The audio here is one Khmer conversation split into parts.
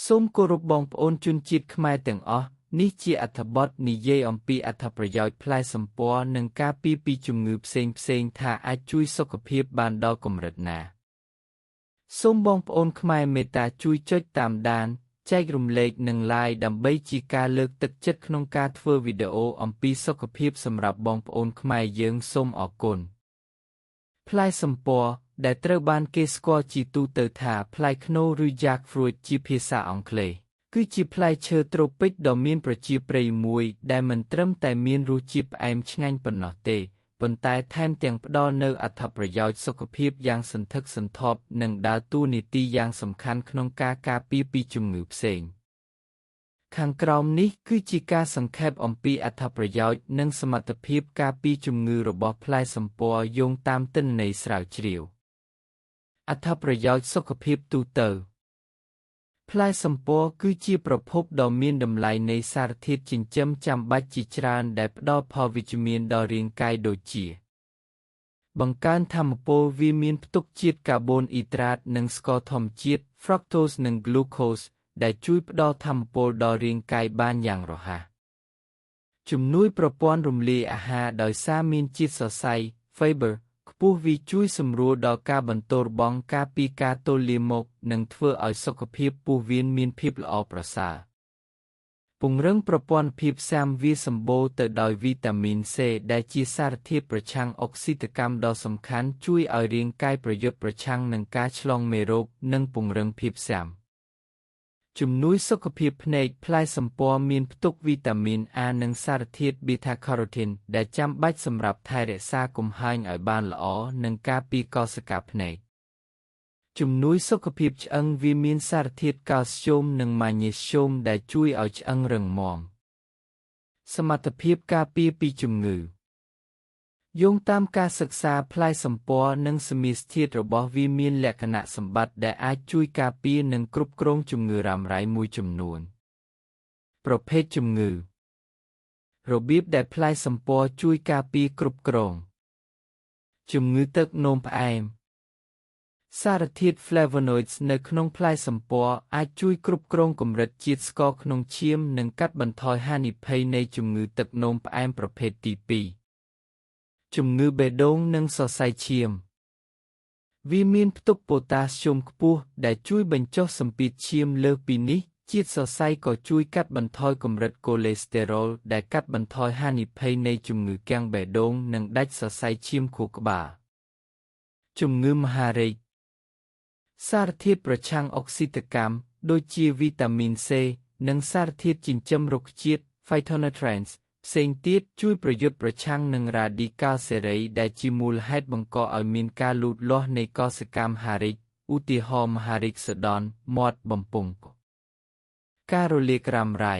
សូមគោរពបងប្អូនជនជាតិខ្មែរទាំងអស់នេះជាអត្ថបទនិយាយអំពីអត្ថប្រយោជន៍ផ្លែសម្ពណ៌និងការពារពីជំងឺផ្សេងៗថាអាចជួយសុខភាពបានដល់កម្រិតណាសូមបងប្អូនខ្មែរមេត្តាជួយចុចតាមដានចែករំលែកនិង Like ដើម្បីជាការលើកទឹកចិត្តក្នុងការធ្វើវីដេអូអំពីសុខភាពសម្រាប់បងប្អូនខ្មែរយើងសូមអរគុណផ្លែសម្ពណ៌ដែលត្រូវបានគេស្គាល់ជាទូទៅថាផ្លែខ្នុរឬ Jackfruit ជាភាសាអង់គ្លេសគឺជាផ្លែឈើត្រូពិកដ៏មានប្រជាប្រិយមួយដែលមិនត្រឹមតែមានរសជាតិផ្អែមឆ្ងាញ់ប៉ុណ្ណោះទេប៉ុន្តែថែមទាំងផ្ដល់នូវអត្ថប្រយោជន៍សុខភាពយ៉ាងសន្ធឹកសន្ធាប់និងដើរតួនាទីយ៉ាងសំខាន់ក្នុងការការពារពីជំងឺផ្សេងខាងក្រោមនេះគឺជាការសង្ខេបអំពីអត្ថប្រយោជន៍និងសមត្ថភាពការពារជំងឺរបស់ផ្លែសម្ពណ៌យោងតាមទិន្នន័យស្រាវជ្រាវអត្ថប្រយោជន៍សុខភាពទូទៅផ្លែសម្ពណ៌គឺជាប្រភពដ៏មានតម្លៃនៃសារធាតុចិញ្ចឹមចាំបាច់ជាច្រើនដែលផ្ដល់ផលវិជ្ជមានដល់រាងកាយដូចជាបង្កើនថាមពលវាមានផ្ទុកជាតិកាបូនអ៊ីដ្រាតនិងស្ករធម្មជាតិ Fructose និង Glucose ដែលជួយផ្ដល់ថាមពលដល់រាងកាយបានយ៉ាងរហ័សជំនួយប្រព័ន្ធរំលាយអាហារដោយសារមានជាតិសរសៃ Fiberខ្ពស់វាជួយសម្រួលដល់ការបន្ទោរបងការពីការទល់លាមកនិងធ្វើឲ្យសុខភាពពោះវៀនមានភាពល្អប្រសើរពង្រឹងប្រព័ន្ធភាពស៊ាំវាសម្បូរទៅដោយវីតាមីន C ដែលជាសារធាតុប្រឆាំងអុកស៊ីតកម្មដ៏សំខាន់ជួយឲ្យរាងកាយប្រយុទ្ធប្រឆាំងនឹងការឆ្លងមេរោគនិងពង្រឹងភាពស៊ាំជំនួយសុខភាពភ្នែកផ្លែសម្ពណ៌មានផ្ទុកវីតាមីន A និងសារធាតុ Beta-carotene ដែលចាំបាច់សម្រាប់ថែរក្សាកំហើញឲ្យបានល្អនិងការពារកោសិកាភ្នែកជំនួយសុខភាពឆ្អឹងវាមានសារធាតុកាល់ស្យូមនិងម៉ាញ៉េស្យូមដែលជួយឲ្យឆ្អឹងរឹងមាំសមត្ថភាពការពារពីជំងឺយោងតាមការសិក្សាផ្លែសម្ពណ៌និងសមាសធាតុរបស់វាមានលក្ខណៈសម្បត្តិដែលអាចជួយការពារនិងគ្រប់គ្រងជំងឺរ៉ាំរ៉ៃមួយចំនួនប្រភេទជំងឺរបៀបដែលផ្លែសម្ពណ៌ជួយការពារគ្រប់គ្រងជំងឺទឹកនោមផ្អែមសារធាតុ flavonoids នៅក្នុងផ្លែសម្ពណ៌អាចជួយគ្រប់គ្រងកម្រិតជាតិស្ករក្នុងឈាមនិងកាត់បន្ថយហានិភ័យនៃជំងឺទឹកនោមផ្អែមប្រភេទទី2ជំងឺបេះដូងនិងសរសៃឈាមវាមានផ្ទុកប៉ូតាស្យូមខ្ពស់ដែលជួយបញ្ចុះសម្ពាធឈាមលើសពីនេះជាតិសរសៃក៏ជួយកាត់បន្ថយកម្រិតកូលេស្តេរ៉ុលដែលកាត់បន្ថយហានិភ័យនៃជំងឺគាំងបេះដូងនិងដាច់សរសៃឈាមខួរក្បាលជំងឺមហារីកសារធាតុប្រឆាំងអុកស៊ីតកម្មដូចជាវីតាមីន C និងសារធាតុចិញ្ចឹមរុក្ខជាតិ Phytonutrients ផ្សេងទៀតជួយប្រយុទ្ធប្រឆាំងនឹងរ៉ាឌីកាល់សេរីដែលជាមូលហេតុបង្កឲ្យមានការលូតលាស់នៃកោសិកាមហារីកឧទាហរណ៍មហារីកសូដនមាត់បំពង់ការរលាករ៉ាំរ៉ៃ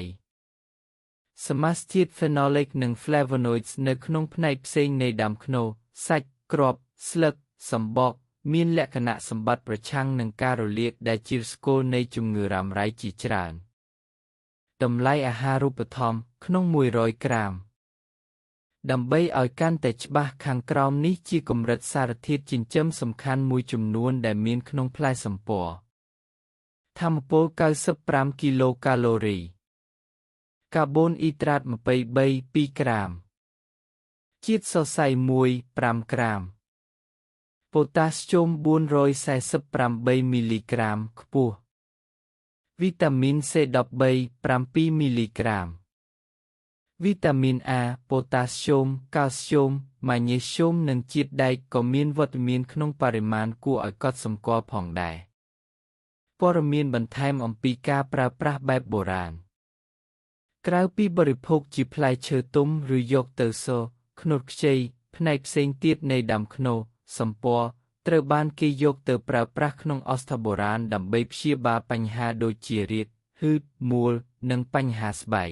សមាសធាតុ Phenolic និង Flavonoids នៅក្នុងផ្នែកផ្សេងនៃដើមខ្នុរសាច់គ្រាប់ស្លឹកសម្បកមានលក្ខណៈសម្បត្តិប្រឆាំងនឹងការរលាកដែលជាឫសគល់នៃជំងឺរ៉ាំរ៉ៃជាច្រើនតម្លៃអាហារូបត្ថម្ភក្នុង100ក្រាមដើម្បីឲ្យកាន់តែច្បាស់ខាងក្រោមនេះជាកម្រិតសារធាតុចិញ្ចឹមសំខាន់មួយចំនួនដែលមានក្នុងផ្លែសម្ពណ៌ថាមពល95គីឡូកាឡូរីកាបូនអ៊ីដ្រាត23 2ក្រាមជាតិសរសៃ1 5ក្រាមប៉ូតាស្យូម448មីលីក្រាមខ្ពស់វីតាមីន C13 7មីលីក្រាមវីតាមីន A ប៉ូតាស្យូមកាល់ស្យូមម៉ាញ៉េស្យូមនិងជាតិដែកក៏មានវត្តមានក្នុងបរិមាណគួរឲ្យកត់សម្គាល់ផងដែរព័ត៌មានបន្ថែមអំពីការប្រើប្រាស់បែបបុរាណក្រៅពីបរិភោគជាផ្លែឈើទុំឬយកទៅសូខ្នុរខ្ចីផ្នែកផ្សេងទៀតនៃដើមខ្នុរសម្ពណ៌ត្រូវបានគេយកទៅប្រើប្រាស់ក្នុងឱសថបុរាណដើម្បីព្យាបាលបញ្ហាដូចជារាគ ហឺត មួលនិងបញ្ហាស្បែក